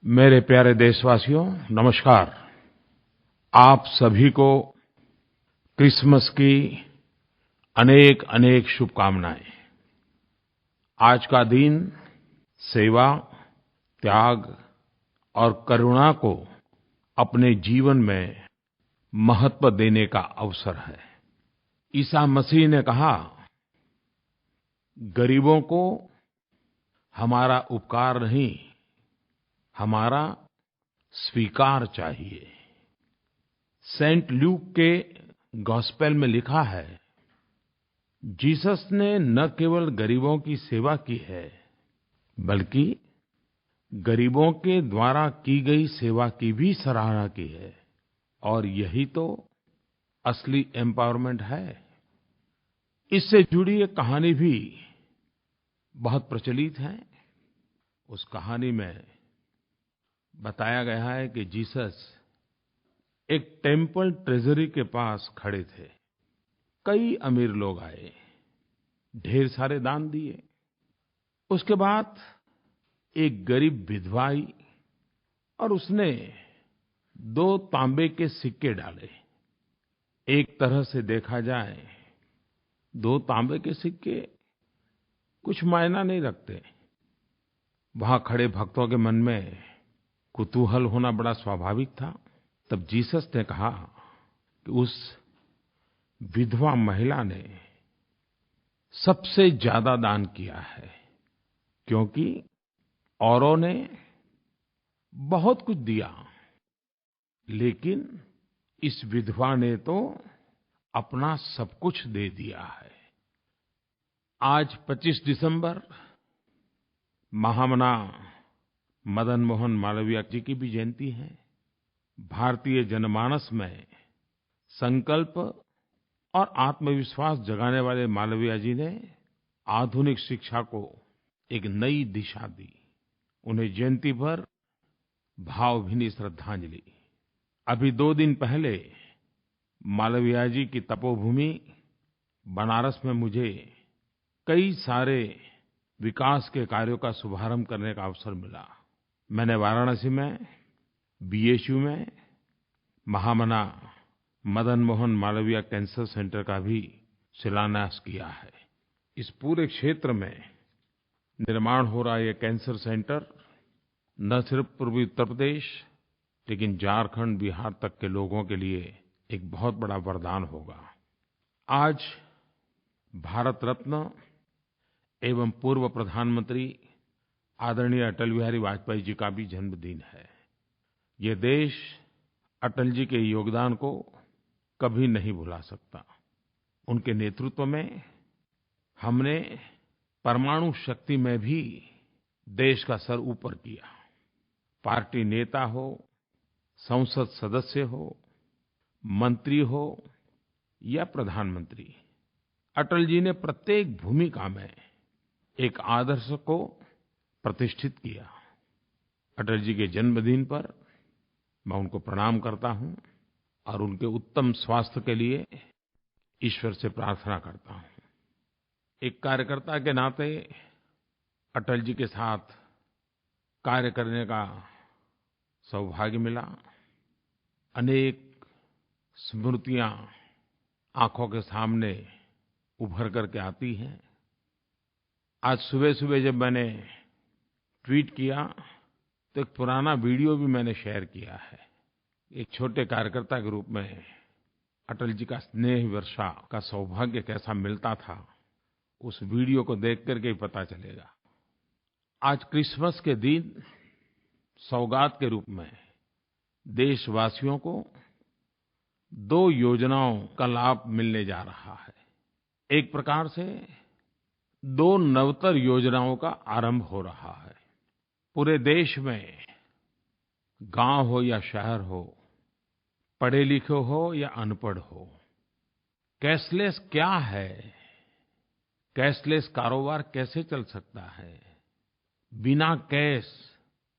मेरे प्यारे देशवासियों, नमस्कार। आप सभी को क्रिसमस की अनेक-अनेक शुभकामनाएँ। आज का दिन सेवा, त्याग और करुणा को अपने जीवन में महत्व देने का अवसर है। ईसा मसीह ने कहा, गरीबों को हमारा उपकार नहीं, हमारा स्वीकार चाहिए। सेंट ल्यूक के गॉस्पेल में लिखा है, जीसस ने न केवल गरीबों की सेवा की है, बल्कि गरीबों के द्वारा की गई सेवा की भी सराहना की है। और यही तो असली एम्पावरमेंट है। इससे जुड़ी एक कहानी भी बहुत प्रचलित है। उस कहानी में बताया गया है कि जीसस एक टेम्पल ट्रेजरी के पास खड़े थे। कई अमीर लोग आए, ढेर सारे दान दिए। उसके बाद एक गरीब विधवा आई और उसने 2 तांबे के सिक्के डाले। एक तरह से देखा जाए 2 तांबे के सिक्के कुछ मायना नहीं रखते। वहाँ खड़े भक्तों के मन में कुतूहल होना बड़ा स्वाभाविक था। तब जीसस ने कहा कि उस विधवा महिला ने सबसे ज्यादा दान किया है, क्योंकि औरों ने बहुत कुछ दिया, लेकिन इस विधवा ने तो अपना सब कुछ दे दिया है। आज 25 दिसंबर महामना मदन मोहन मालवीय जी की भी जयंती है। भारतीय जनमानस में संकल्प और आत्मविश्वास जगाने वाले मालवीय जी ने आधुनिक शिक्षा को एक नई दिशा दी। उन्हें जयंती पर भावभीनी श्रद्धांजलि। अभी 2 दिन पहले मालवीय जी की तपोभूमि बनारस में मुझे कई सारे विकास के कार्यों का शुभारंभ करने का अवसर मिला। मैंने वाराणसी में बीएचयू में महामना मदन मोहन मालवीय कैंसर सेंटर का भी शिलान्यास किया है। इस पूरे क्षेत्र में निर्माण हो रहा ये कैंसर सेंटर न सिर्फ पूर्वी उत्तर प्रदेश, लेकिन झारखंड, बिहार तक के लोगों के लिए एक बहुत बड़ा वरदान होगा। आज भारत रत्न एवं पूर्व प्रधानमंत्री आदरणीय अटल बिहारी वाजपेयी जी का भी जन्मदिन है। ये देश अटल जी के योगदान को कभी नहीं भुला सकता। उनके नेतृत्व में हमने परमाणु शक्ति में भी देश का सर ऊपर किया। पार्टी नेता हो, संसद सदस्य हो, मंत्री हो या प्रधानमंत्री, अटल जी ने प्रत्येक भूमिका में एक आदर्श को प्रतिष्ठित किया। अटल जी के जन्मदिन पर मैं उनको प्रणाम करता हूँ और उनके उत्तम स्वास्थ्य के लिए ईश्वर से प्रार्थना करता हूँ। एक कार्यकर्ता के नाते अटल जी के साथ कार्य करने का सौभाग्य मिला। अनेक स्मृतियाँ आँखों के सामने उभर करके आती हैं। आज सुबह-सुबह जब मैंने ट्वीट किया तो एक पुराना वीडियो भी मैंने शेयर किया है। एक छोटे कार्यकर्ता के रूप में अटल जी का स्नेह वर्षा का सौभाग्य कैसा मिलता था, उस वीडियो को देख करके ही पता चलेगा। आज क्रिसमस के दिन सौगात के रूप में देशवासियों को 2 योजनाओं का लाभ मिलने जा रहा है। एक प्रकार से 2 नवतर योजनाओं का आरंभ हो रहा है। पूरे देश में गाँव हो या शहर हो, पढ़े लिखे हो या अनपढ़ हो, कैशलेस क्या है, कैशलेस कारोबार कैसे चल सकता है, बिना कैश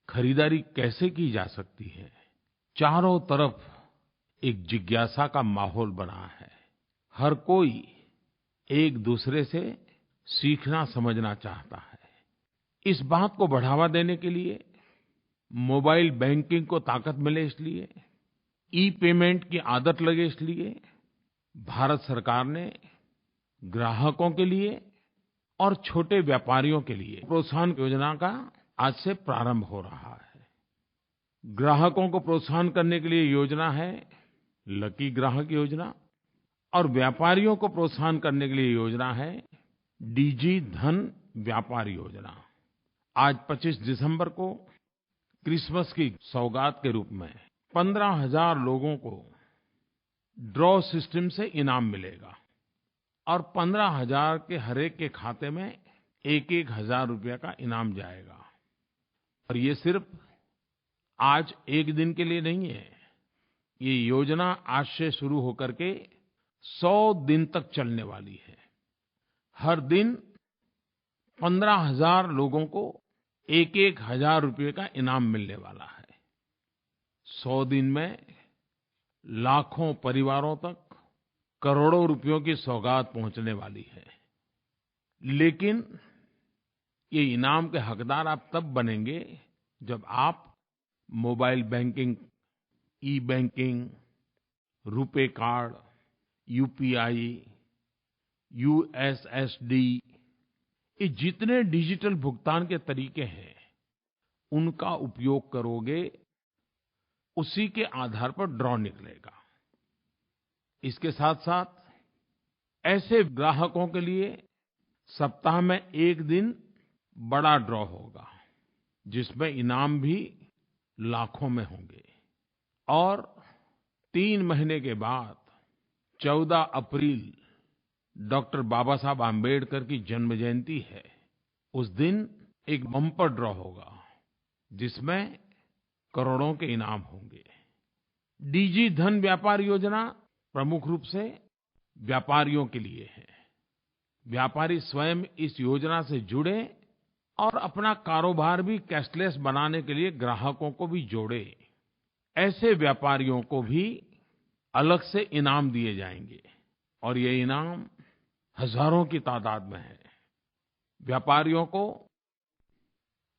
खरीदारी कैसे की जा सकती है, चारों तरफ एक जिज्ञासा का माहौल बना है। हर कोई एक दूसरे से सीखना समझना चाहता है। इस बात को बढ़ावा देने के लिए मोबाइल बैंकिंग को ताकत मिले इसलिए, ई-पेमेंट की आदत लगे इसलिए भारत सरकार ने ग्राहकों के लिए और छोटे व्यापारियों के लिए प्रोत्साहन योजना का आज से प्रारंभ हो रहा है। ग्राहकों को प्रोत्साहन करने के लिए योजना है लकी ग्राहक योजना और व्यापारियों को प्रोत्साहन करने के लिए योजना है डिजी धन व्यापार योजना। आज 25 दिसंबर को क्रिसमस की सौगात के रूप में 15,000 लोगों को ड्रॉ सिस्टम से इनाम मिलेगा और 15,000 के हर एक के खाते में एक-एक हज़ार रुपये का इनाम जाएगा। और ये सिर्फ आज एक दिन के लिए नहीं है, ये योजना आज से शुरू होकर के 100 दिन तक चलने वाली है। हर दिन 15,000 लोगों को एक-एक हज़ार रुपये का इनाम मिलने वाला है। 100 दिन में लाखों परिवारों तक करोड़ों रुपयों की सौगात पहुंचने वाली है। लेकिन ये इनाम के हकदार आप तब बनेंगे जब आप mobile banking, e-banking, RuPay card, UPI, USSD ये जितने डिजिटल भुगतान के तरीके हैं उनका उपयोग करोगे, उसी के आधार पर ड्रॉ निकलेगा। इसके साथ-साथ ऐसे ग्राहकों के लिए सप्ताह में एक दिन बड़ा ड्रॉ होगा, जिसमें इनाम भी लाखों में होंगे। और 3 महीने के बाद 14 अप्रैल डॉक्टर बाबा साहब आम्बेडकर की जन्म जयंती है। उस दिन एक बम्पर ड्रॉ होगा, जिसमें करोड़ों के इनाम होंगे। डिजी धन व्यापार योजना प्रमुख रूप से व्यापारियों के लिए है। व्यापारी स्वयं इस योजना से जुड़ें और अपना कारोबार भी कैशलेस बनाने के लिए ग्राहकों को भी जोड़ें। ऐसे व्यापारियों को भी अलग से इनाम दिए जाएंगे और ये इनाम हज़ारों की तादाद में है। व्यापारियों को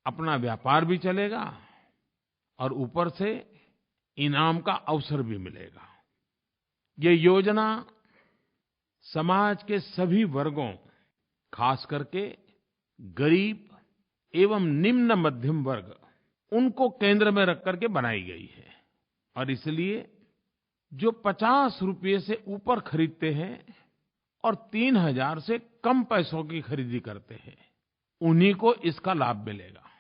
अपना व्यापार भी चलेगा और ऊपर से इनाम का अवसर भी मिलेगा। ये योजना समाज के सभी वर्गों, खास करके गरीब एवं निम्न मध्यम वर्ग, उनको केंद्र में रख करके बनाई गई है। और इसलिए जो 50 रुपये से ऊपर खरीदते हैं और 3,000 से कम पैसों की खरीदी करते हैं, उन्हीं को इसका लाभ मिलेगा।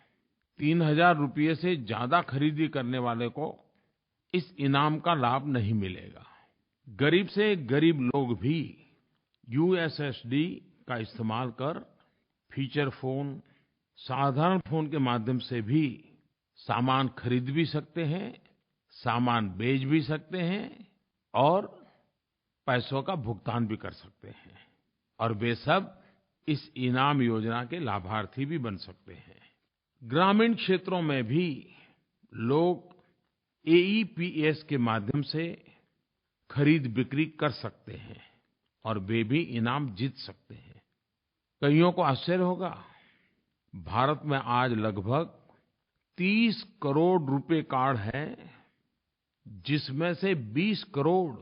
3,000 रुपये से ज्यादा खरीदी करने वाले को इस इनाम का लाभ नहीं मिलेगा। गरीब से गरीब लोग भी यूएसएसडी का इस्तेमाल कर फीचर फोन, साधारण फोन के माध्यम से भी सामान खरीद भी सकते हैं, सामान बेच भी सकते हैं और पैसों का भुगतान भी कर सकते हैं। और वे सब इस इनाम योजना के लाभार्थी भी बन सकते हैं। ग्रामीण क्षेत्रों में भी लोग एईपीएस के माध्यम से खरीद बिक्री कर सकते हैं और वे भी इनाम जीत सकते हैं। कइयों को आश्चर्य होगा, भारत में आज लगभग 30 करोड़ रुपए कार्ड हैं, जिसमें से 20 करोड़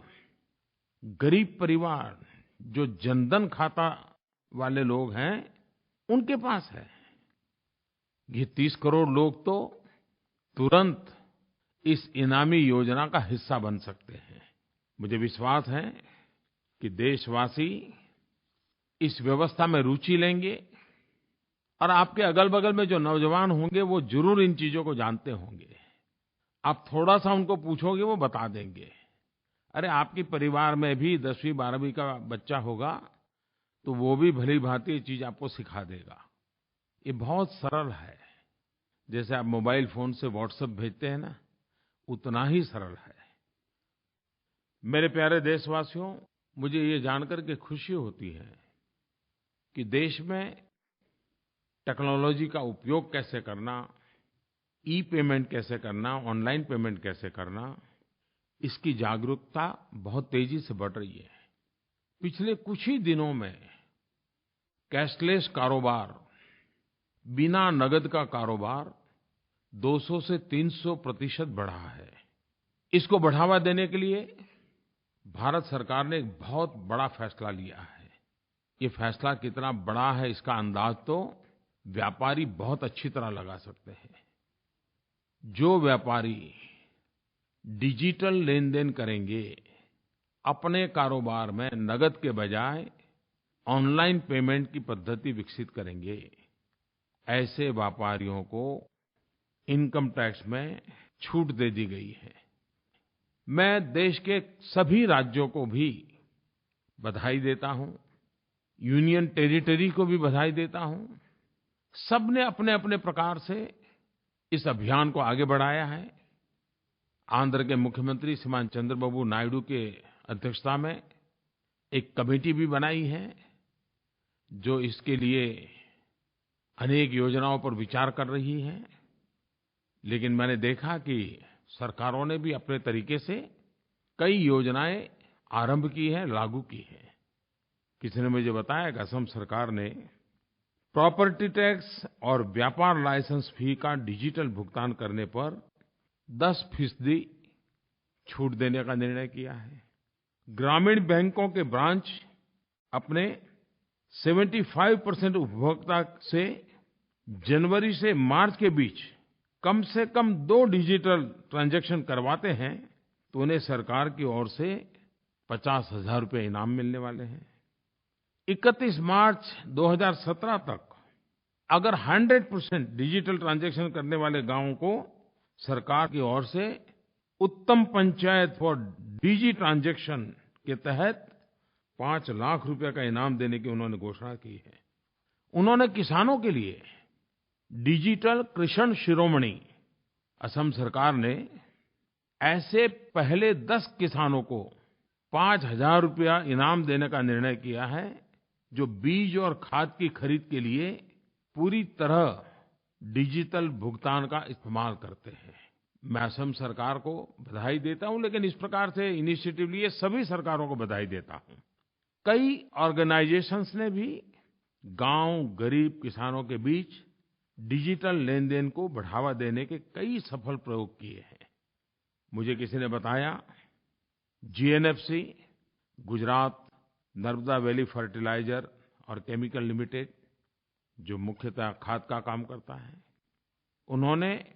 गरीब परिवार जो जनधन खाता वाले लोग हैं, उनके पास है। ये 30 करोड़ लोग तो तुरंत इस इनामी योजना का हिस्सा बन सकते हैं। मुझे विश्वास है कि देशवासी इस व्यवस्था में रुचि लेंगे और आपके अगल-बगल में जो नौजवान होंगे वो जरूर इन चीजों को जानते होंगे। आप थोड़ा-सा उनको पूछोगे, वो बता देंगे। अरे आपके परिवार में भी 10वीं 12वीं का बच्चा होगा तो वो भी भली-भांति ये चीज आपको सिखा देगा। ये बहुत सरल है। जैसे आप मोबाइल फोन से व्हाट्सएप भेजते हैं ना, उतना ही सरल है। मेरे प्यारे देशवासियों, मुझे ये जानकर के खुशी होती है कि देश में टेक्नोलॉजी का उपयोग कैसे करना, ई-पेमेंट कैसे करना, ऑनलाइन पेमेंट कैसे करना, इसकी जागरूकता बहुत तेजी से बढ़ रही है। पिछले कुछ ही दिनों में कैशलेस कारोबार, बिना नगद का कारोबार 200 से 300% बढ़ा है। इसको बढ़ावा देने के लिए भारत सरकार ने एक बहुत बड़ा फैसला लिया है। ये फैसला कितना बड़ा है इसका अंदाज तो व्यापारी बहुत अच्छी तरह लगा सकते हैं। जो व्यापारी डिजिटल लेनदेन करेंगे, अपने कारोबार में नगद के बजाय ऑनलाइन पेमेंट की पद्धति विकसित करेंगे, ऐसे व्यापारियों को इनकम टैक्स में छूट दे दी गई है। मैं देश के सभी राज्यों को भी बधाई देता हूँ, यूनियन टेरिटरी को भी बधाई देता हूँ। सबने अपने-अपने प्रकार से इस अभियान को आगे बढ़ाया है। आंध्र के मुख्यमंत्री श्रीमान चंद्रबाबू नायडू के अध्यक्षता में एक कमेटी भी बनाई है, जो इसके लिए अनेक योजनाओं पर विचार कर रही है। लेकिन मैंने देखा कि सरकारों ने भी अपने तरीक़े से कई योजनाएँ आरंभ की हैं, लागू की हैं। किसी ने मुझे बताया कि असम सरकार ने प्रॉपर्टी टैक्स और व्यापार लाइसेंस फी का डिजिटल भुगतान करने पर 10% छूट देने का निर्णय किया है। ग्रामीण बैंकों के ब्रांच अपने 75% उपभोक्ता से जनवरी से मार्च के बीच कम से कम 2 डिजिटल ट्रांजैक्शन करवाते हैं तो उन्हें सरकार की ओर से 50,000 रुपये इनाम मिलने वाले हैं। 31 मार्च 2017 तक अगर 100% डिजिटल ट्रांजैक्शन करने वाले गाँवों को सरकार की ओर से उत्तम पंचायत फॉर डिजी ट्रांजैक्शन के तहत 5 लाख रुपये का इनाम देने की उन्होंने घोषणा की है। उन्होंने किसानों के लिए डिजिटल कृषक शिरोमणि, असम सरकार ने ऐसे पहले 10 किसानों को 5,000 रुपया इनाम देने का निर्णय किया है, जो बीज और खाद की खरीद के लिए पूरी तरह डिजिटल भुगतान का इस्तेमाल करते हैं। मैं असम सरकार को बधाई देता हूँ, लेकिन इस प्रकार से इनिशिएटिव लिए सभी सरकारों को बधाई देता हूँ। कई ऑर्गेनाइजेशंस ने भी गाँव गरीब किसानों के बीच डिजिटल लेनदेन को बढ़ावा देने के कई सफल प्रयोग किए हैं। मुझे किसी ने बताया, GNFC, Gujarat Narmada valley fertiliser और केमिकल लिमिटेड, जो मुख्यतः खाद का काम करता है, उन्होंने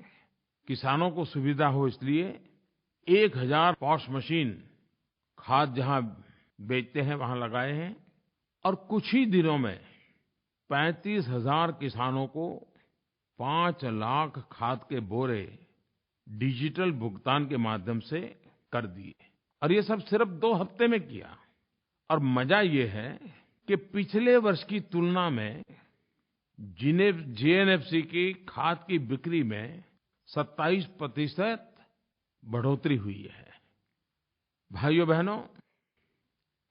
किसानों को सुविधा हो इसलिए 1000 पॉश मशीन खाद जहाँ बेचते हैं वहाँ लगाए हैं और कुछ ही दिनों में 35,000 किसानों को 5 लाख खाद के बोरे डिजिटल भुगतान के माध्यम से कर दिए। और ये सब सिर्फ 2 हफ्ते में किया। और मजा ये है कि पिछले वर्ष की तुलना में जीएनएफसी की खाद की बिक्री में 27% बढ़ोतरी हुई है। भाइयों-बहनों,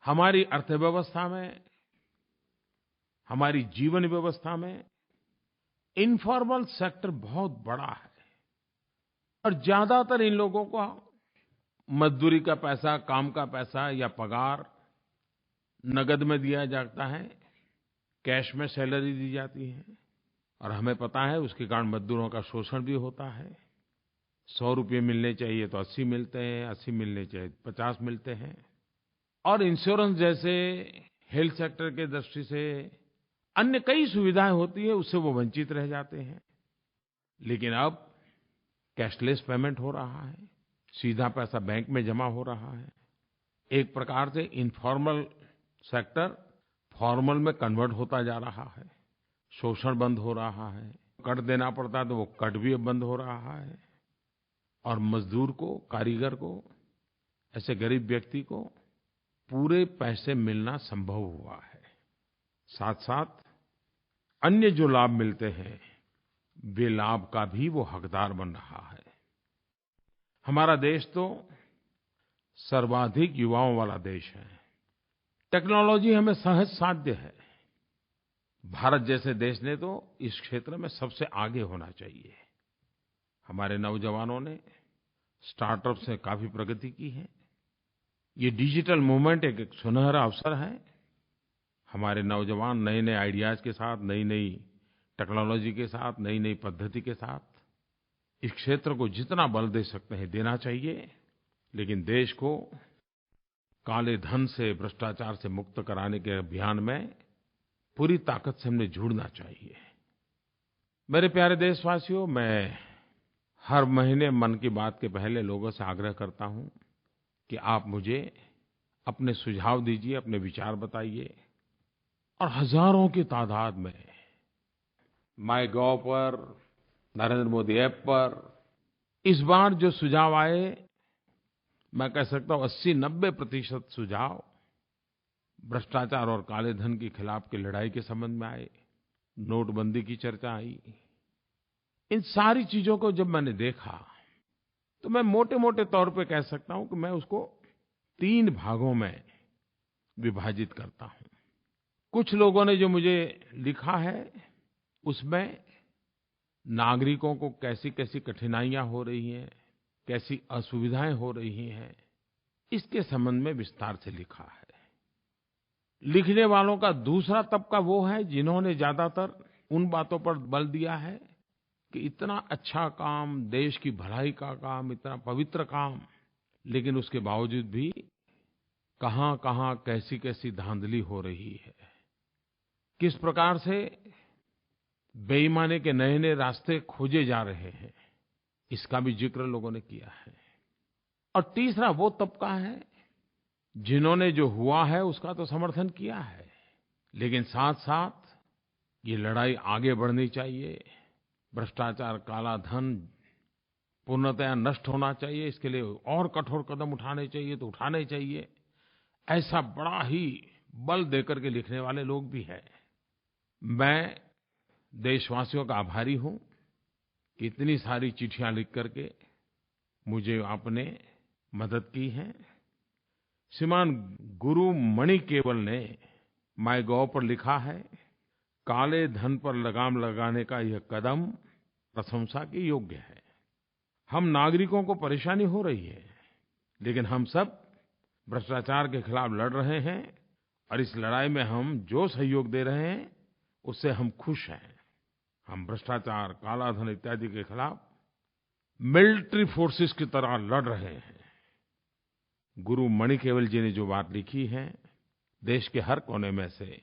हमारी अर्थव्यवस्था में, हमारी जीवन व्यवस्था में इन्फॉर्मल सेक्टर बहुत बड़ा है और ज़्यादातर इन लोगों को मज़दूरी का पैसा, काम का पैसा या पगार नगद में दिया जाता है, कैश में सैलरी दी जाती है। और हमें पता है उसके कारण मज़दूरों का शोषण भी होता है। 100 रुपये मिलने चाहिए तो 80 मिलते हैं, 80 मिलने चाहिए तो 50 मिलते हैं। और इंश्योरेंस जैसे हेल्थ सेक्टर के दृष्टि से अन्य कई सुविधाएं होती हैं, उससे वो वंचित रह जाते हैं। लेकिन अब कैशलेस पेमेंट हो रहा है, सीधा पैसा बैंक में जमा हो रहा है। एक प्रकार से इन्फॉर्मल सेक्टर फॉर्मल में कन्वर्ट होता जा रहा है। शोषण बंद हो रहा है। कट देना पड़ता है तो वो कट भी अब बंद हो रहा है। और मजदूर को, कारीगर को, ऐसे गरीब व्यक्ति को पूरे पैसे मिलना संभव हुआ है। साथ-साथ अन्य जो लाभ मिलते हैं, वे लाभ का भी वो हकदार बन रहा है। हमारा देश तो सर्वाधिक युवाओं वाला देश है। टेक्नोलॉजी हमें सहज साध्य है। भारत जैसे देश ने तो इस क्षेत्र में सबसे आगे होना चाहिए। हमारे नौजवानों ने स्टार्टअप से काफ़ी प्रगति की है। ये डिजिटल मूवमेंट एक सुनहरा अवसर है। हमारे नौजवान नए-नए आइडियाज़ के साथ, नई-नई टेक्नोलॉजी के साथ, नई-नई पद्धति के साथ इस क्षेत्र को जितना बल दे सकते हैं देना चाहिए, लेकिन देश को काले धन से, भ्रष्टाचार से मुक्त कराने के अभियान में पूरी ताकत से हमने जुड़ना चाहिए। मेरे प्यारे देशवासियों, मैं हर महीने मन की बात के पहले लोगों से आग्रह करता हूँ कि आप मुझे अपने सुझाव दीजिए, अपने विचार बताइए, और हज़ारों की तादाद में माइगोव पर, नरेंद्र मोदी App पर इस बार जो सुझाव आए, मैं कह सकता हूँ 80-90% सुझाव भ्रष्टाचार और काले धन के खिलाफ़ की लड़ाई के संबंध में आए। नोटबंदी की चर्चा आई। इन सारी चीज़ों को जब मैंने देखा तो मैं मोटे-मोटे तौर पे कह सकता हूँ कि मैं उसको 3 भागों में विभाजित करता हूँ। कुछ लोगों ने जो मुझे लिखा है, उसमें नागरिकों को कैसी-कैसी कठिनाइयाँ हो रही हैं, कैसी असुविधाएँ हो रही हैं, इसके संबंध में विस्तार से लिखा है। लिखने वालों का दूसरा तबका वो है जिन्होंने ज़्यादातर उन बातों पर बल दिया है कि इतना अच्छा काम, देश की भलाई का काम, इतना पवित्र काम, लेकिन उसके बावजूद भी कहाँ-कहाँ, कैसी-कैसी धांधली हो रही है। किस प्रकार से बेईमानी के नए-नए रास्ते खोजे जा रहे हैं, इसका भी ज़िक्र लोगों ने किया है। और तीसरा वो तबका है जिन्होंने जो हुआ है उसका तो समर्थन किया है, लेकिन साथ-साथ ये लड़ाई आगे बढ़नी चाहिए। भ्रष्टाचार, काला धन पूर्णतया नष्ट होना चाहिए, इसके लिए और कठोर कदम उठाने चाहिए तो उठाने चाहिए। ऐसा बड़ा ही बल देकर के लिखने वाले लोग भी हैं। मैं देशवासियों का आभारी हूँ कि इतनी सारी चिट्ठियाँ लिख करके मुझे आपने मदद की है। श्रीमान गुरु मणि केवल ने माइगोव पर लिखा है, काले धन पर लगाम लगाने का यह कदम प्रशंसा के योग्य है। हम नागरिकों को परेशानी हो रही है, लेकिन हम सब भ्रष्टाचार के खिलाफ़ लड़ रहे हैं और इस लड़ाई में हम जो सहयोग दे रहे हैं, उससे हम खुश हैं। हम भ्रष्टाचार, काला धन इत्यादि के खिलाफ़ मिलिटरी फोर्सेस की तरह लड़ रहे हैं। गुरु मणि केवल जी ने जो बात लिखी है, देश के हर कोने में से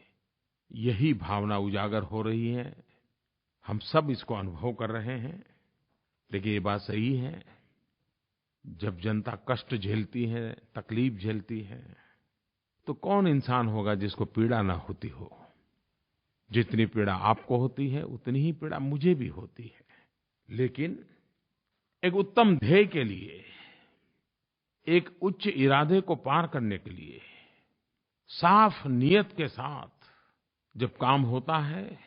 यही भावना उजागर हो रही है। हम सब इसको अनुभव कर रहे हैं। लेकिन ये बात सही है, जब जनता कष्ट झेलती है, तकलीफ झेलती है, तो कौन इंसान होगा जिसको पीड़ा न होती हो। जितनी पीड़ा आपको होती है, उतनी ही पीड़ा मुझे भी होती है। लेकिन एक उत्तम ध्येय के लिए, एक उच्च इरादे को पार करने के लिए साफ नियत के साथ जब काम होता है,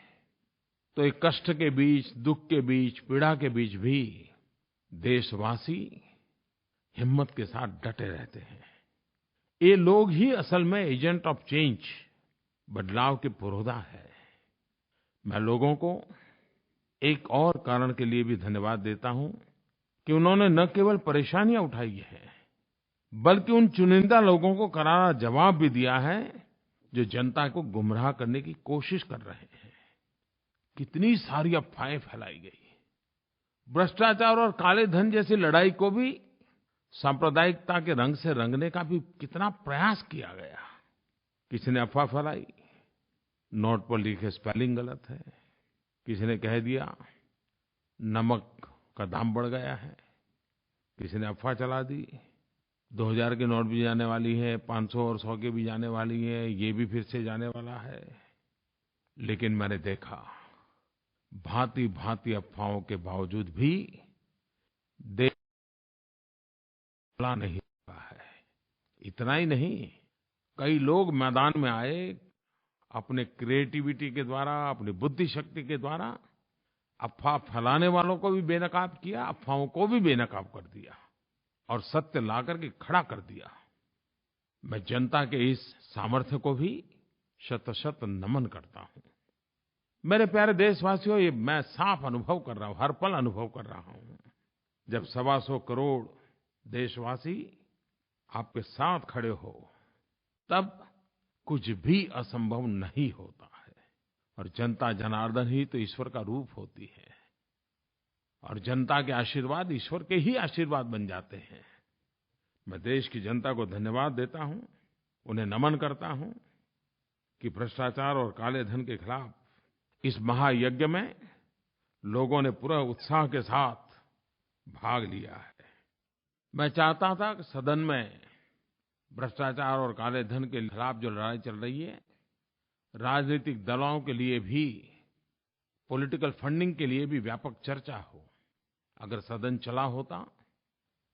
तो एक कष्ट के बीच, दुःख के बीच, पीड़ा के बीच भी देशवासी हिम्मत के साथ डटे रहते हैं। ये लोग ही असल में एजेंट ऑफ चेंज, बदलाव के पुरोधा है। मैं लोगों को एक और कारण के लिए भी धन्यवाद देता हूँ कि उन्होंने न केवल परेशानियाँ उठाई हैं, बल्कि उन चुनिंदा लोगों को करारा जवाब भी दिया है जो जनता को गुमराह करने की कोशिश कर रहे हैं। कितनी सारी अफवाहें फैलाई गई। भ्रष्टाचार और काले धन जैसी लड़ाई को भी सांप्रदायिकता के रंग से रंगने का भी कितना प्रयास किया गया। किसी ने अफवाह फैलाई, नोट पर लिखे स्पेलिंग गलत है। किसी ने कह दिया नमक का दाम बढ़ गया है। किसी ने अफवाह चला दी 2000 के नोट भी जाने वाली है, 500 और 100 के भी जाने वाली है, ये भी फिर से जाने वाला है। लेकिन मैंने देखा भांति-भांति अफवाहों के बावजूद भी देश नहीं हुआ है। इतना ही नहीं, कई लोग मैदान में आए, अपने क्रिएटिविटी के द्वारा, अपनी बुद्धि शक्ति के द्वारा अफवाह फैलाने वालों को भी बेनकाब किया, अफवाहों को भी बेनकाब कर दिया और सत्य ला करके खड़ा कर दिया। मैं जनता के इस सामर्थ्य को भी शत-शत नमन करता हूँ। मेरे प्यारे देशवासियों, ये मैं साफ अनुभव कर रहा हूँ, हर पल अनुभव कर रहा हूँ। जब 125 करोड़ देशवासी आपके साथ खड़े हो, तब कुछ भी असंभव नहीं होता है। और जनता जनार्दन ही तो ईश्वर का रूप होती है। और जनता के आशीर्वाद ईश्वर के ही आशीर्वाद बन जाते हैं। मैं देश की जनता को धन्यवाद देता हूँ, उन्हें नमन करता हूँ कि भ्रष्टाचार और काले धन के खिलाफ़ इस महायज्ञ में लोगों ने पूरे उत्साह के साथ भाग लिया है। मैं चाहता था कि सदन में भ्रष्टाचार और काले धन के खिलाफ़ जो लड़ाई चल रही है, राजनीतिक दलों के लिए भी, पॉलिटिकल फंडिंग के लिए भी व्यापक चर्चा हो। अगर सदन चला होता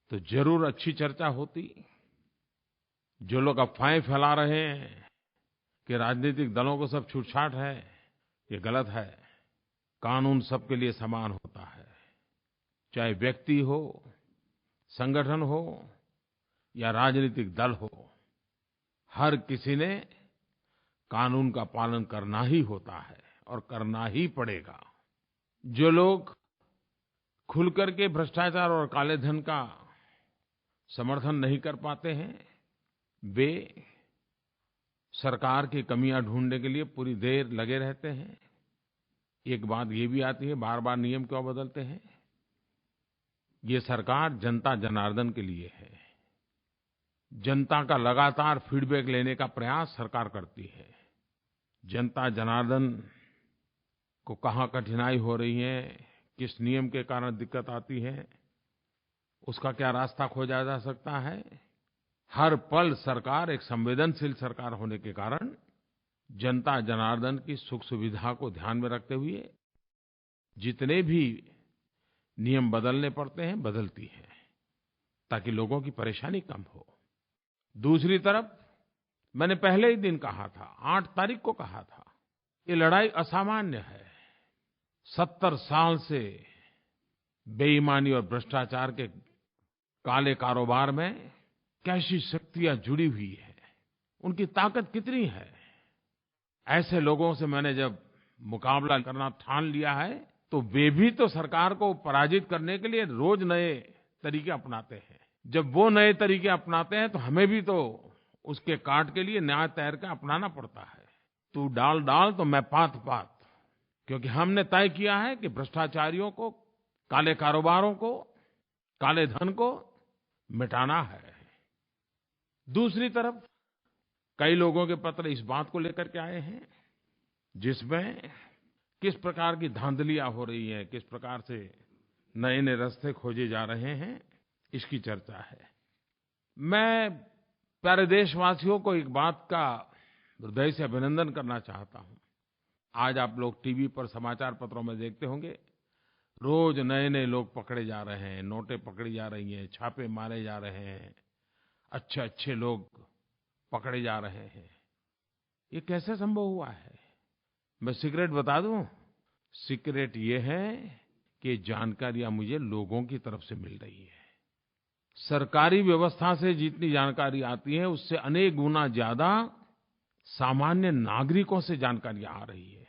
तो ज़रूर अच्छी चर्चा होती। जो लोग अफ़वाहें फैला रहे हैं कि राजनीतिक दलों को सब छूटछाट है, ये गलत है। कानून सबके लिए समान होता है, चाहे व्यक्ति हो, संगठन हो या राजनीतिक दल हो। हर किसी ने कानून का पालन करना ही होता है और करना ही पड़ेगा। जो लोग खुल करके भ्रष्टाचार और काले धन का समर्थन नहीं कर पाते हैं, वे सरकार की कमियां ढूंढने के लिए पूरी देर लगे रहते हैं। एक बात ये भी आती है, बार-बार नियम क्यों बदलते हैं? ये सरकार जनता जनार्दन के लिए है। जनता का लगातार फीडबैक लेने का प्रयास सरकार करती है। जनता जनार्दन को कहाँ कठिनाई हो रही है, किस नियम के कारण दिक्कत आती है, उसका क्या रास्ता खोजा जा सकता है। हर पल सरकार एक संवेदनशील सरकार होने के कारण जनता जनार्दन की सुख सुविधा को ध्यान में रखते हुए जितने भी नियम बदलने पड़ते हैं, बदलती है, ताकि लोगों की परेशानी कम हो। दूसरी तरफ मैंने पहले ही दिन कहा था, 8 तारीख को कहा था, ये लड़ाई असामान्य है। 70 साल से बेईमानी और भ्रष्टाचार के काले कारोबार में कैसी शक्तियाँ जुड़ी हुई हैं, उनकी ताकत कितनी है। ऐसे लोगों से मैंने जब मुकाबला करना ठान लिया है, तो वे भी तो सरकार को पराजित करने के लिए रोज नए तरीके अपनाते हैं। जब वो नए तरीके अपनाते हैं तो हमें भी तो उसके काट के लिए नया तरीका अपनाना पड़ता है। तू डाल डाल तो मैं पात पात, क्योंकि हमने तय किया है कि भ्रष्टाचारियों को, काले कारोबारों को, काले धन को मिटाना है। दूसरी तरफ कई लोगों के पत्र इस बात को लेकर के आए हैं, जिसमें किस प्रकार की धांधलियाँ हो रही हैं, किस प्रकार से नए-नए रास्ते खोजे जा रहे हैं, इसकी चर्चा है। मैं प्यारे देशवासियों को एक बात का हृदय से अभिनंदन करना चाहता हूँ। आज आप लोग टीवी पर, समाचार पत्रों में देखते होंगे, रोज नए-नए लोग पकड़े जा रहे हैं, नोटें पकड़ी जा रही हैं, छापे मारे जा रहे हैं, अच्छे-अच्छे लोग पकड़े जा रहे हैं। ये कैसे संभव हुआ है? मैं सीक्रेट बता दूं? सीक्रेट ये है कि जानकारियां मुझे लोगों की तरफ से मिल रही है। सरकारी व्यवस्था से जितनी जानकारी आती है, उससे अनेक गुना ज्यादा सामान्य नागरिकों से जानकारियां आ रही है।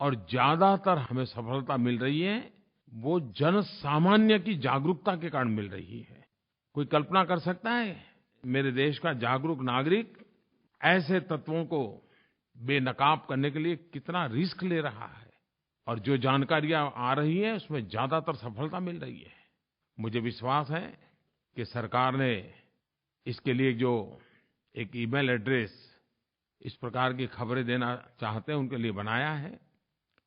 और ज्यादातर हमें सफलता मिल रही है, वो जन सामान्य की जागरूकता के कारण मिल रही है। कोई कल्पना कर सकता है, मेरे देश का जागरूक नागरिक ऐसे तत्वों को बेनकाब करने के लिए कितना रिस्क ले रहा है, और जो जानकारियां आ रही हैं उसमें ज्यादातर सफलता मिल रही है। मुझे विश्वास है कि सरकार ने इसके लिए जो एक ईमेल एड्रेस इस प्रकार की खबरें देना चाहते हैं उनके लिए बनाया है,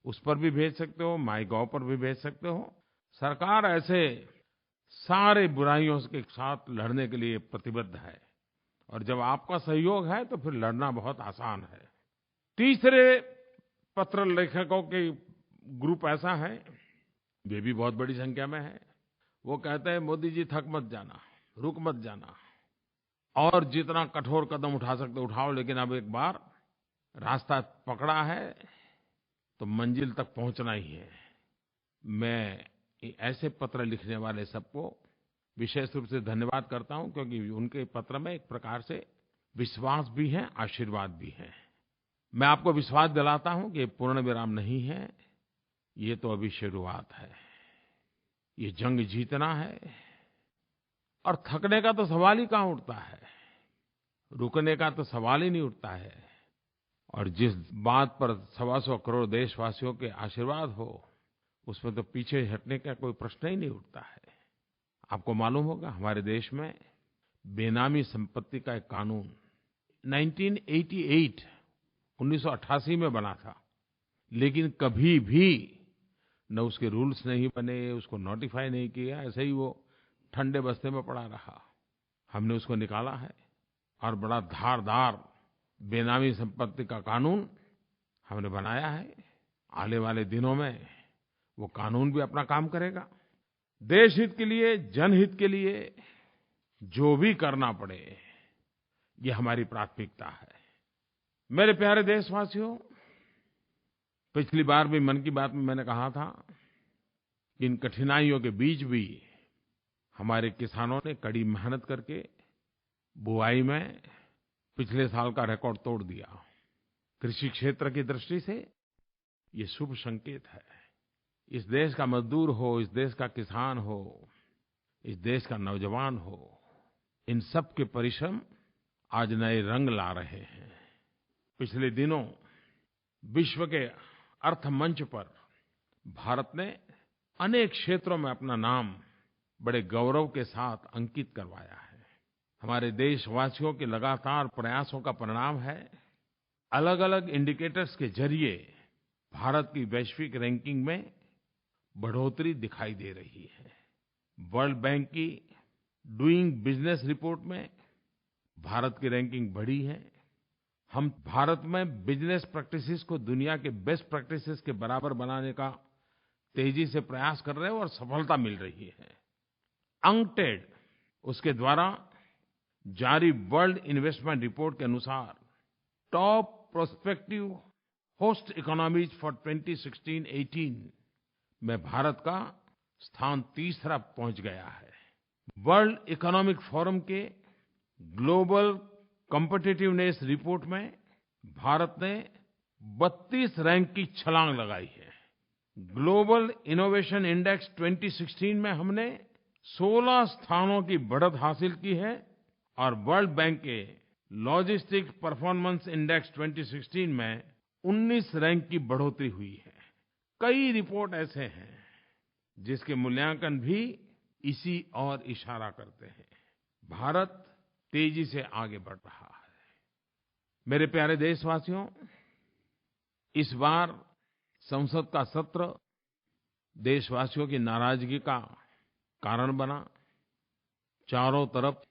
उस पर भी भेज सकते हो, माइगोव पर भी भेज सकते हो। सरकार ऐसे सारे बुराइयों के साथ लड़ने के लिए प्रतिबद्ध है, और जब आपका सहयोग है तो फिर लड़ना बहुत आसान है। तीसरे पत्र लेखकों के ग्रुप ऐसा है, वे भी बहुत बड़ी संख्या में है। वो कहते हैं, मोदी जी थक मत जाना, रुक मत जाना, और जितना कठोर कदम उठा सकते उठाओ, लेकिन अब एक बार रास्ता पकड़ा है तो मंजिल तक पहुंचना ही है। मैं ऐसे पत्र लिखने वाले सबको विशेष रूप से धन्यवाद करता हूं, क्योंकि उनके पत्र में एक प्रकार से विश्वास भी है, आशीर्वाद भी है। मैं आपको विश्वास दिलाता हूं कि ये पूर्ण विराम नहीं है, ये तो अभी शुरुआत है। ये जंग जीतना है, और थकने का तो सवाल ही कहाँ उठता है, रुकने का तो सवाल ही नहीं उठता है। और जिस बात पर 125 करोड़ देशवासियों के आशीर्वाद हो, उसमें तो पीछे हटने का कोई प्रश्न ही नहीं उठता है। आपको मालूम होगा हमारे देश में बेनामी संपत्ति का एक कानून 1988 1988 में बना था, लेकिन कभी भी न उसके रूल्स नहीं बने, उसको नोटिफाई नहीं किया, ऐसे ही वो ठंडे बस्ते में पड़ा रहा। हमने उसको निकाला है और बड़ा धारदार बेनामी संपत्ति का कानून हमने बनाया है। आने वाले दिनों में वो कानून भी अपना काम करेगा। देश हित के लिए, जनहित के लिए जो भी करना पड़े, ये हमारी प्राथमिकता है। मेरे प्यारे देशवासियों, पिछली बार भी मन की बात में मैंने कहा था कि इन कठिनाइयों के बीच भी हमारे किसानों ने कड़ी मेहनत करके बुआई में पिछले साल का रिकॉर्ड तोड़ दिया। कृषि क्षेत्र की दृष्टि से ये शुभ संकेत है। इस देश का मजदूर हो, इस देश का किसान हो, इस देश का नौजवान हो, इन सब के परिश्रम आज नए रंग ला रहे हैं। पिछले दिनों विश्व के अर्थ मंच पर भारत ने अनेक क्षेत्रों में अपना नाम बड़े गौरव के साथ अंकित करवाया है। हमारे देशवासियों के लगातार प्रयासों का परिणाम है। अलग-अलग इंडिकेटर्स के जरिए भारत की वैश्विक रैंकिंग में बढ़ोतरी दिखाई दे रही है। वर्ल्ड बैंक की डूइंग बिजनेस रिपोर्ट में भारत की रैंकिंग बढ़ी है। हम भारत में बिजनेस प्रैक्टिसेस को दुनिया के बेस्ट प्रैक्टिसेस के बराबर बनाने का तेजी से प्रयास कर रहे हैं और सफलता मिल रही है। अंकटेड उसके द्वारा जारी वर्ल्ड इन्वेस्टमेंट रिपोर्ट के अनुसार top prospective host economies for 2016-18 में भारत का स्थान तीसरा पहुंच गया है। वर्ल्ड इकोनॉमिक फोरम के ग्लोबल कॉम्पिटिटिवनेस रिपोर्ट में भारत ने 32 रैंक की छलांग लगाई है। ग्लोबल इनोवेशन इंडेक्स 2016 में हमने 16 स्थानों की बढ़त हासिल की है और वर्ल्ड बैंक के लॉजिस्टिक्स परफॉर्मेंस इंडेक्स 2016 में 19 रैंक की बढ़ोतरी हुई है। कई रिपोर्ट ऐसे हैं जिसके मूल्यांकन भी इसी ओर इशारा करते हैं। भारत तेजी से आगे बढ़ रहा है। मेरे प्यारे देशवासियों, इस बार संसद का सत्र देशवासियों की नाराजगी का कारण बना। चारों तरफ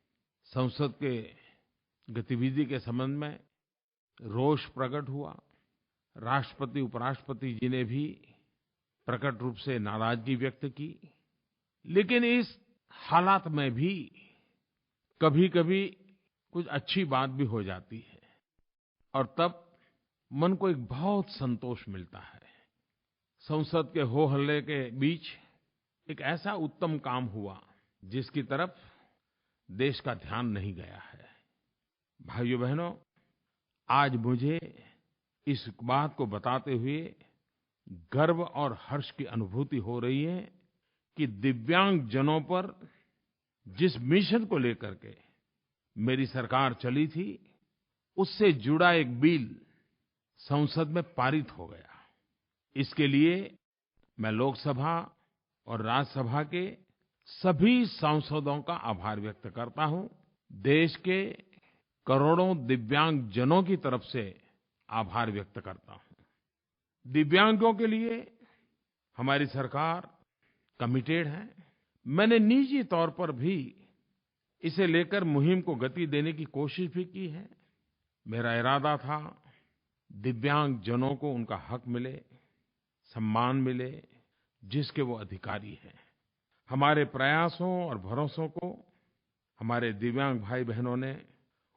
संसद के गतिविधि के संबंध में रोष प्रकट हुआ। राष्ट्रपति, उपराष्ट्रपति जी ने भी प्रकट रूप से नाराजगी व्यक्त की। लेकिन इस हालात में भी कभीकभी कुछ अच्छी बात भी हो जाती है और तब मन को एक बहुत संतोष मिलता है। संसद के हो हल्ले के बीच एक ऐसा उत्तम काम हुआ जिसकी तरफ देश का ध्यान नहीं गया है। भाइयों बहनों, आज मुझे इस बात को बताते हुए गर्व और हर्ष की अनुभूति हो रही है कि दिव्यांगजनों पर जिस मिशन को लेकर के मेरी सरकार चली थी, उससे जुड़ा एक बिल संसद में पारित हो गया। इसके लिए मैं लोकसभा और राज्यसभा के सभी सांसदों का आभार व्यक्त करता हूं। देश के करोड़ों दिव्यांगजनों की तरफ से आभार व्यक्त करता हूं। दिव्यांगों के लिए हमारी सरकार कमिटेड है। मैंने निजी तौर पर भी इसे लेकर मुहिम को गति देने की कोशिश भी की है। मेरा इरादा था दिव्यांगजनों को उनका हक मिले, सम्मान मिले, जिसके वो अधिकारी हैं। हमारे प्रयासों और भरोसों को हमारे दिव्यांग भाई बहनों ने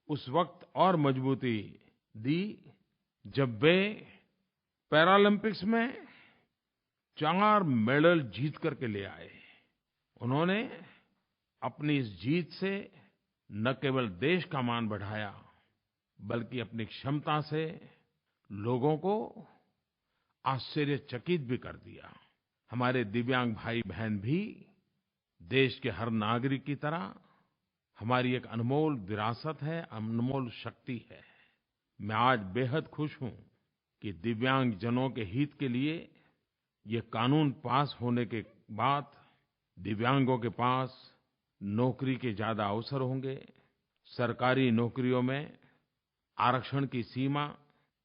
उस वक्त और मजबूती दी जब वे पैरालम्पिक्स में 4 मेडल जीत करके ले आए। उन्होंने अपनी इस जीत से न केवल देश का मान बढ़ाया, बल्कि अपनी क्षमता से लोगों को आश्चर्यचकित भी कर दिया। हमारे दिव्यांग भाई बहन भी देश के हर नागरिक की तरह हमारी एक अनमोल विरासत है, अनमोल शक्ति है। मैं आज बेहद खुश हूँ कि दिव्यांगजनों के हित के लिए ये कानून पास होने के बाद दिव्यांगों के पास नौकरी के ज़्यादा अवसर होंगे। सरकारी नौकरियों में आरक्षण की सीमा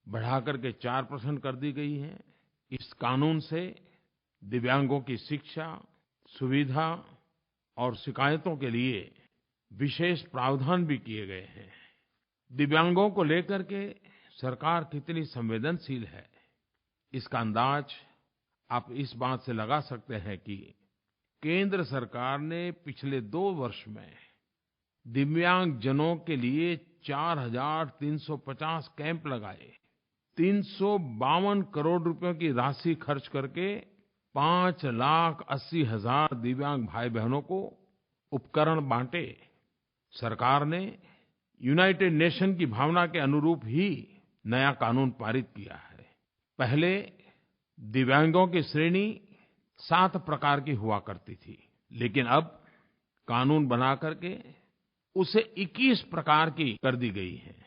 बढ़ाकर के 4% कर दी गई है। इस कानून से दिव्यांगों की शिक्षा, सुविधा और शिकायतों के लिए विशेष प्रावधान भी किए गए हैं। दिव्यांगों को लेकर के सरकार कितनी संवेदनशील है, इसका अंदाज आप इस बात से लगा सकते हैं कि केंद्र सरकार ने पिछले 2 वर्ष में दिव्यांगजनों के लिए 4,350 कैंप लगाए, 352 करोड़ रुपयों की राशि खर्च करके 5,80,000 दिव्यांग भाई-बहनों को उपकरण बाँटे। सरकार ने यूनाइटेड नेशन की भावना के अनुरूप ही नया कानून पारित किया है। पहले दिव्यांगों की श्रेणी 7 प्रकार की हुआ करती थी, लेकिन अब कानून बना करके उसे 21 प्रकार की कर दी गई है।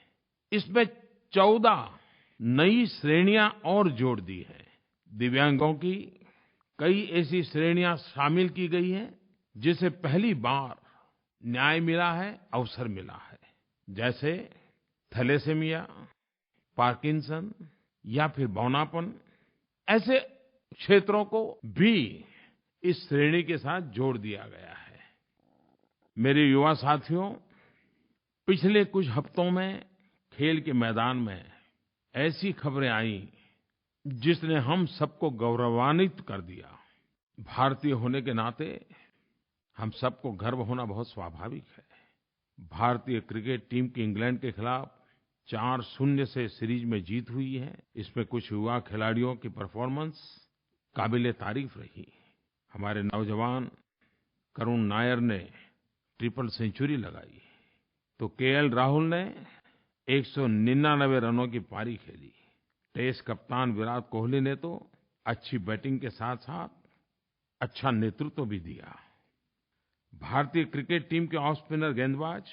इसमें 14 नई श्रेणियां और जोड़ दी हैं। दिव्यांगों की कई ऐसी श्रेणियां शामिल की गई हैं जिसे पहली बार न्याय मिला है, अवसर मिला है। जैसे थैलेसेमिया, पार्किंसन या फिर बौनापन, ऐसे क्षेत्रों को भी इस श्रेणी के साथ जोड़ दिया गया है। मेरे युवा साथियों, पिछले कुछ हफ्तों में खेल के मैदान में ऐसी खबरें आईं जिसने हम सबको गौरवान्वित कर दिया। भारतीय होने के नाते हम सबको गर्व होना बहुत स्वाभाविक है। भारतीय क्रिकेट टीम की इंग्लैंड के खिलाफ 4-0 से सीरीज में जीत हुई है। इसमें कुछ युवा खिलाड़ियों की परफॉर्मेंस काबिल-ए-तारीफ रही। हमारे नौजवान करुण नायर ने ट्रिपल सेंचुरी लगाई, तो केएल राहुल ने 199 रनों की पारी खेली। टेस्ट कप्तान विराट कोहली ने तो अच्छी बैटिंग के साथ-साथ अच्छा नेतृत्व भी दिया। भारतीय क्रिकेट टीम के ऑफ स्पिनर गेंदबाज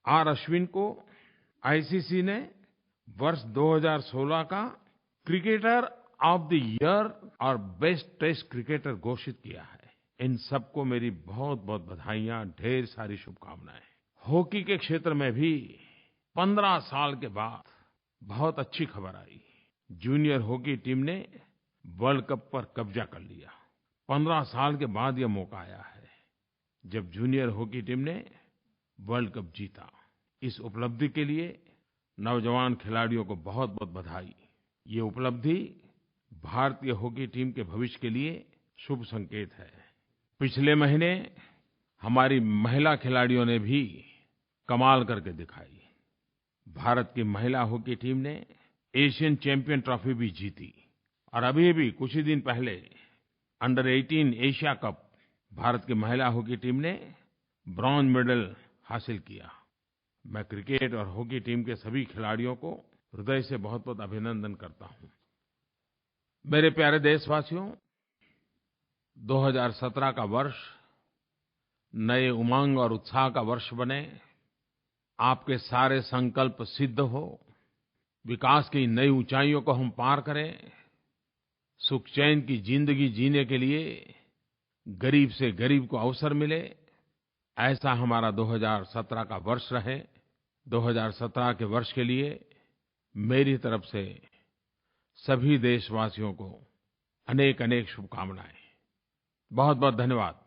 आर अश्विन को आईसीसी ने वर्ष 2016 का क्रिकेटर ऑफ द ईयर और बेस्ट टेस्ट क्रिकेटर घोषित किया है। इन सबको मेरी बहुत-बहुत बधाइयाँ, ढेर सारी शुभकामनाएं। हॉकी के क्षेत्र में भी 15 साल के बाद बहुत अच्छी खबर आई। जूनियर हॉकी टीम ने वर्ल्ड कप पर कब्जा कर लिया। 15 साल के बाद ये मौका आया है जब जूनियर हॉकी टीम ने वर्ल्ड कप जीता। इस उपलब्धि के लिए नौजवान खिलाड़ियों को बहुत-बहुत बधाई। ये उपलब्धि भारतीय हॉकी टीम के भविष्य के लिए शुभ संकेत है। पिछले महीने हमारी महिला खिलाड़ियों ने भी कमाल करके दिखाई। भारत की महिला हॉकी टीम ने एशियन चैम्पियन ट्रॉफी भी जीती और अभी कुछ ही दिन पहले अंडर 18 एशिया कप भारत की महिला हॉकी टीम ने ब्रोंज मेडल हासिल किया। मैं क्रिकेट और हॉकी टीम के सभी खिलाड़ियों को हृदय से बहुत-बहुत अभिनंदन करता हूँ। मेरे प्यारे देशवासियों, 2017 का वर्ष नए उमंग और उत्साह का वर्ष बने। आपके सारे संकल्प सिद्ध हो, विकास की नई ऊंचाइयों को हम पार करें, सुख चैन की जिंदगी जीने के लिए गरीब से गरीब को अवसर मिले, ऐसा हमारा 2017 का वर्ष रहे। 2017 के वर्ष के लिए मेरी तरफ से सभी देशवासियों को अनेक-अनेक शुभकामनाएं। बहुत-बहुत धन्यवाद।